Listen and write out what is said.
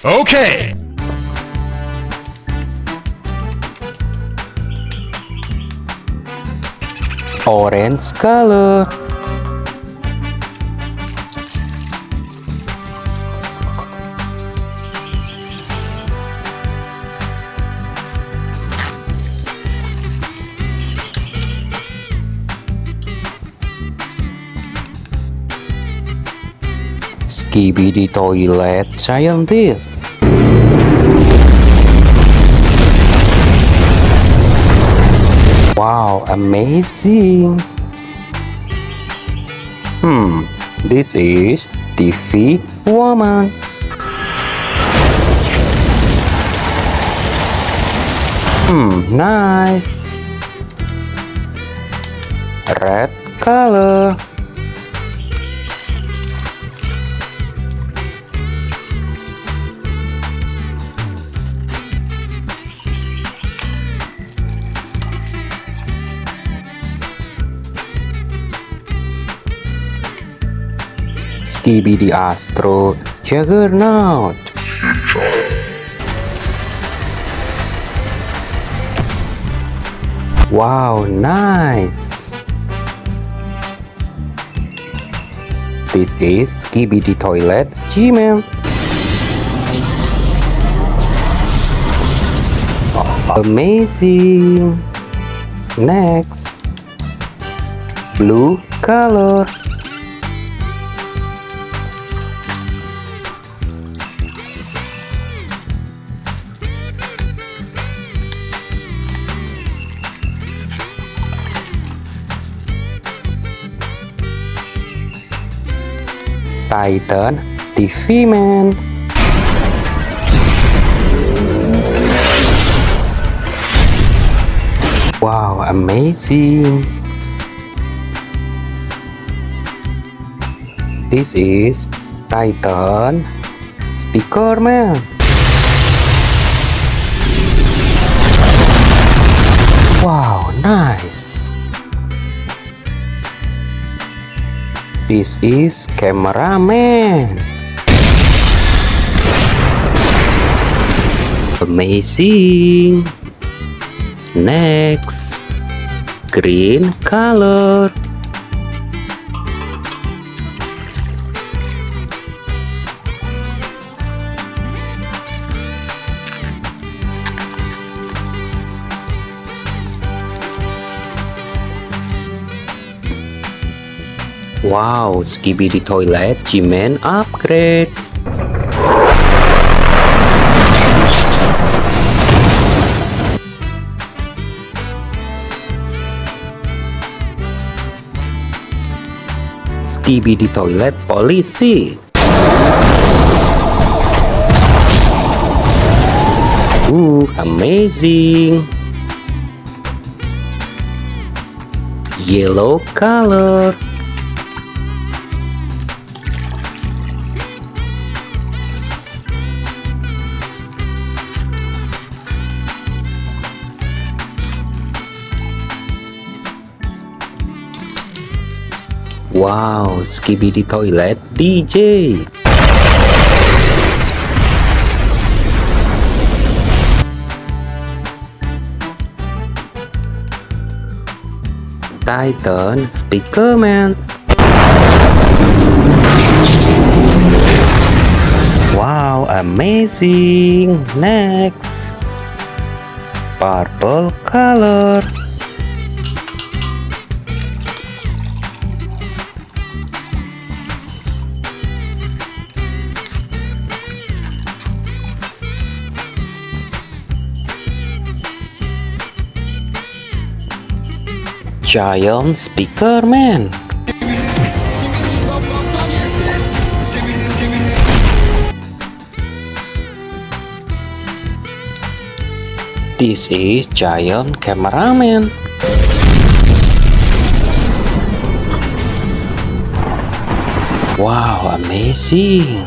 Okay. Orange color. Skibidi Toilet Scientist. Wow, amazing. This is TV Woman. Nice. Red color. Skibidi Astro Juggernaut. Wow, nice. This is Skibidi Toilet Gmail. Amazing. Next, blue color. Titan TV Man. Wow, amazing. This is Titan Speaker Man. Wow, nice. This is Cameraman. Amazing. Next, green color. Wow, Skibidi Toilet G-Man upgrade. Skibidi Toilet Polisi. Amazing. Yellow color. Wow, Skibidi Toilet DJ. Titan Speaker Man. Wow, amazing. Next, purple color. Giant Speaker Man. This is Giant Cameraman. Wow, amazing.